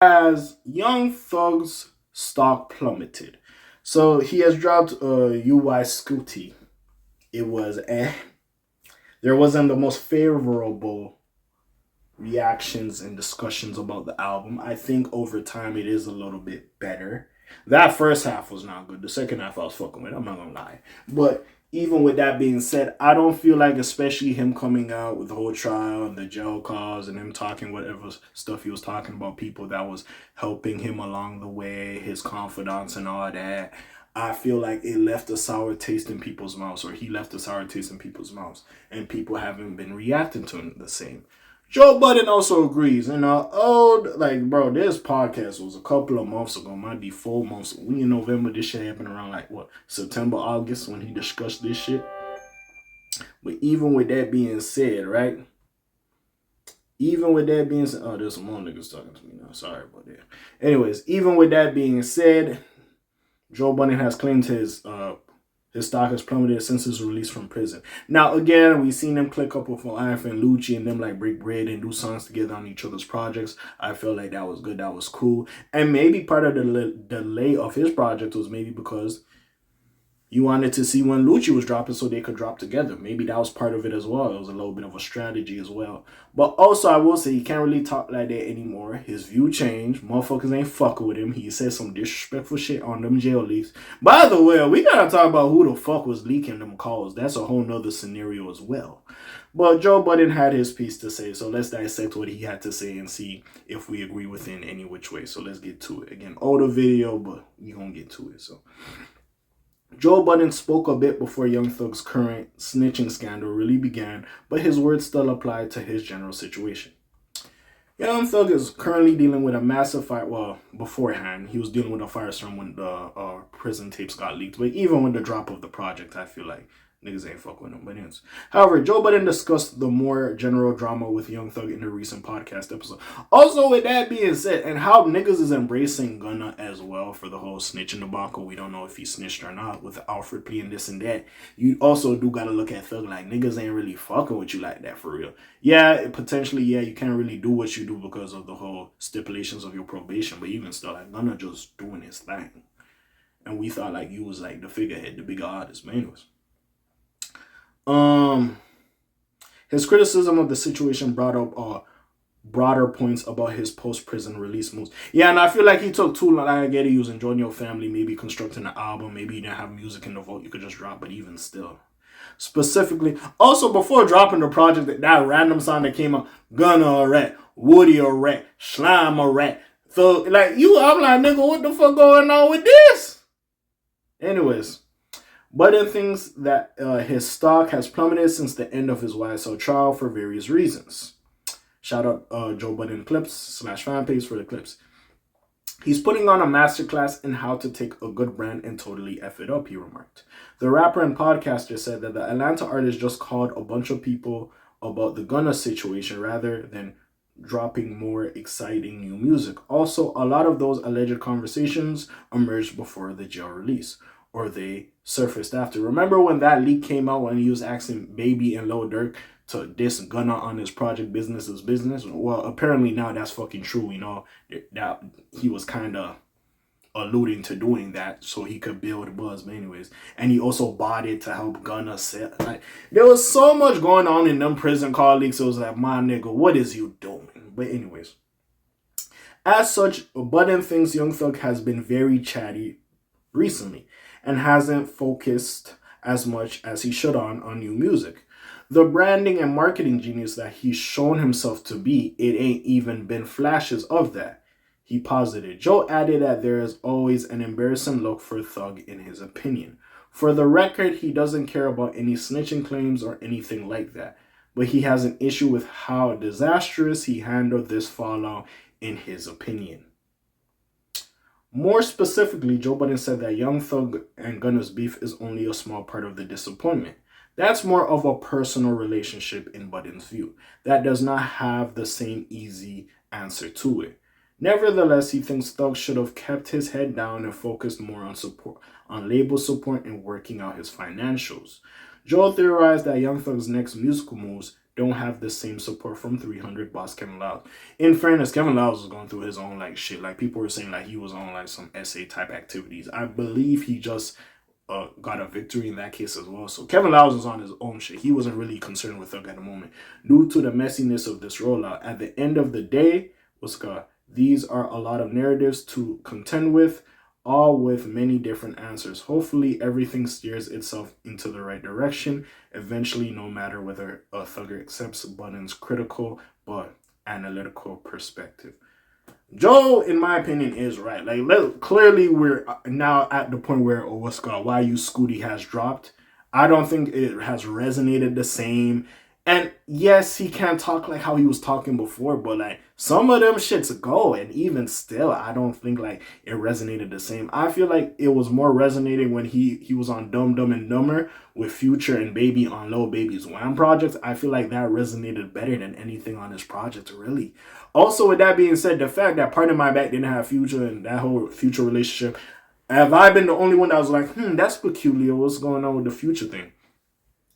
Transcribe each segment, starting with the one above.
As Young Thug's stock plummeted. So he has dropped UI Scooty. It was there wasn't the most favorable reactions and discussions about the album. I think over time it is a little bit better. That first half was not good. The second half I was fucking with. I'm not gonna lie. But even with that being said, I don't feel like, especially him coming out with the whole trial and the jail calls and him talking whatever stuff he was talking about, people that was helping him along the way, his confidants and all that. I feel like it left a sour taste in people's mouths, or he left a sour taste in people's mouths, and people haven't been reacting to him the same. Joe Budden also agrees. And like, bro, this podcast was a couple of months ago, might be 4 months. We in November, this shit happened around like what, September, August, when he discussed this shit. But even with that being said, right? Even with that being said, oh, there's some more niggas talking to me now. Sorry about that. Anyways, even with that being said, Joe Budden has claimed his stock has plummeted since his release from prison. Now, again, we've seen them click up with Life and Lucci and them like break bread and do songs together on each other's projects. I feel like that was good. That was cool. And maybe part of the delay of his project was maybe because you wanted to see when Lucci was dropping so they could drop together. Maybe that was part of it as well. It was a little bit of a strategy as well. But also, I will say, he can't really talk like that anymore. His view changed. Motherfuckers ain't fucking with him. He said some disrespectful shit on them jail leaks. By the way, we gotta talk about who the fuck was leaking them calls. That's a whole nother scenario as well. But Joe Budden had his piece to say, so let's dissect what he had to say and see if we agree with it in any which way. So let's get to it. Again, older video, but we gonna get to it. So Joe Budden spoke a bit before Young Thug's current snitching scandal really began, but his words still apply to his general situation. Young Thug is currently dealing with a massive fight. Well, beforehand, he was dealing with a firestorm when the prison tapes got leaked. But even with the drop of the project, I feel like niggas ain't fuck with him. But anyways. However, Joe Budden discussed the more general drama with Young Thug in a recent podcast episode. Also, with that being said, and how niggas is embracing Gunna as well for the whole snitching debacle. We don't know if he snitched or not with Alfred P and this and that. You also do gotta look at Thug like niggas ain't really fucking with you like that for real. Yeah, potentially, yeah, you can't really do what you do because of the whole stipulations of your probation, but even still, like, Gunna just doing his thing. And we thought, like, you was, like, the figurehead, the bigger artist. But anyways. His criticism of the situation brought up broader points about his post-prison release moves. Yeah, and I feel like he took too long. I get it, he was enjoying your family, maybe constructing an album, maybe you didn't have music in the vault you could just drop, but even still. Specifically, also before dropping the project, that random song that came out, Gunna a rat, Woody a rat, Slime a rat. So, like, I'm like, nigga, what the fuck going on with this? Anyways, Budden thinks that his stock has plummeted since the end of his YSL trial for various reasons. Shout out Joe Budden Clips / fan page for the clips. He's putting on a masterclass in how to take a good brand and totally F it up, he remarked. The rapper and podcaster said that the Atlanta artist just called a bunch of people about the Gunna situation rather than dropping more exciting new music. Also, a lot of those alleged conversations emerged before the jail release, or they surfaced after. Remember when that leak came out when he was asking Baby and Lil Durk to diss Gunna on his project Business is Business? Well, apparently now that's fucking true, you know, that he was kind of alluding to doing that so he could build buzz. But anyways, and he also bought it to help Gunna set, like, there was so much going on in them prison call leaks. It was like, my nigga, what is you doing? But anyways, as such, Budden thinks Young Thug has been very chatty recently and hasn't focused as much as he should on new music. The branding and marketing genius that he's shown himself to be, it ain't even been flashes of that, he posited. Joe added that there is always an embarrassing look for Thug in his opinion. For the record, he doesn't care about any snitching claims or anything like that, but he has an issue with how disastrous he handled this fallout in his opinion. More specifically, Joe Budden said that Young Thug and Gunna's beef is only a small part of the disappointment. That's more of a personal relationship in Budden's view. That does not have the same easy answer to it. Nevertheless, he thinks Thug should have kept his head down and focused more on label support and working out his financials. Joe theorized that Young Thug's next musical moves don't have the same support from 300 boss Kevin Liles. In fairness, Kevin Liles was going through his own like shit. Like people were saying like he was on like some SA type activities. I believe he just got a victory in that case as well. So Kevin Liles was on his own shit. He wasn't really concerned with Thug at the moment. Due to the messiness of this rollout, at the end of the day, these are a lot of narratives to contend with, all with many different answers. Hopefully everything steers itself into the right direction eventually, no matter whether a Thugger accepts Budden's critical but analytical perspective. Joe, in my opinion, is right. Like, clearly, we're now at the point where Why You Scooty has dropped. I don't think it has resonated the same. And yes, he can't talk like how he was talking before, but like some of them shits go, and even still, I don't think like it resonated the same. I feel like it was more resonating when he was on Dumb Dumb and Dumber with Future and Baby on Lil Baby's Wham project. I feel like that resonated better than anything on his project, really. Also, with that being said, the fact that Part of My Back didn't have Future and that whole Future relationship, have I been the only one that was like, that's peculiar. What's going on with the Future thing?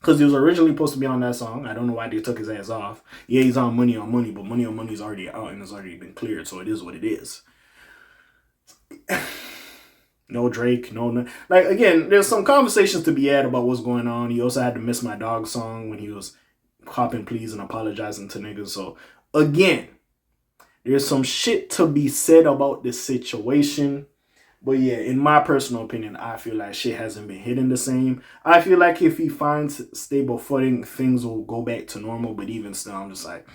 Because he was originally supposed to be on that song. I don't know why they took his ass off. Yeah, he's on Money on Money, but Money on Money is already out and it's already been cleared, so it is what it is. No Drake, no. Like, again, there's some conversations to be had about what's going on. He also had to Miss My Dog song when he was copping pleas and apologizing to niggas. So, again, there's some shit to be said about this situation. But yeah, in my personal opinion, I feel like shit hasn't been hitting the same. I feel like if he finds stable footing, things will go back to normal. But even still, I'm just like,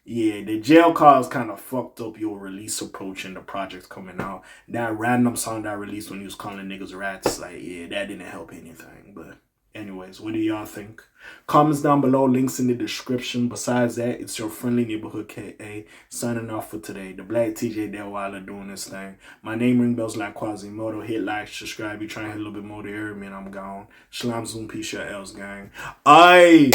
yeah, the jail cause kind of fucked up your release approach and the project coming out. That random song that I released when he was calling niggas rats, like, yeah, that didn't help anything. But anyways, what do y'all think? Comments down below, links in the description. Besides that, it's your friendly neighborhood K.A. signing off for today. The Black TJ Delweiler doing this thing. My name ring bells like Quasimodo. Hit like, subscribe. You try to hit a little bit more to hear me and I'm gone. Shalom, zoom, peace, your L's gang. Aye.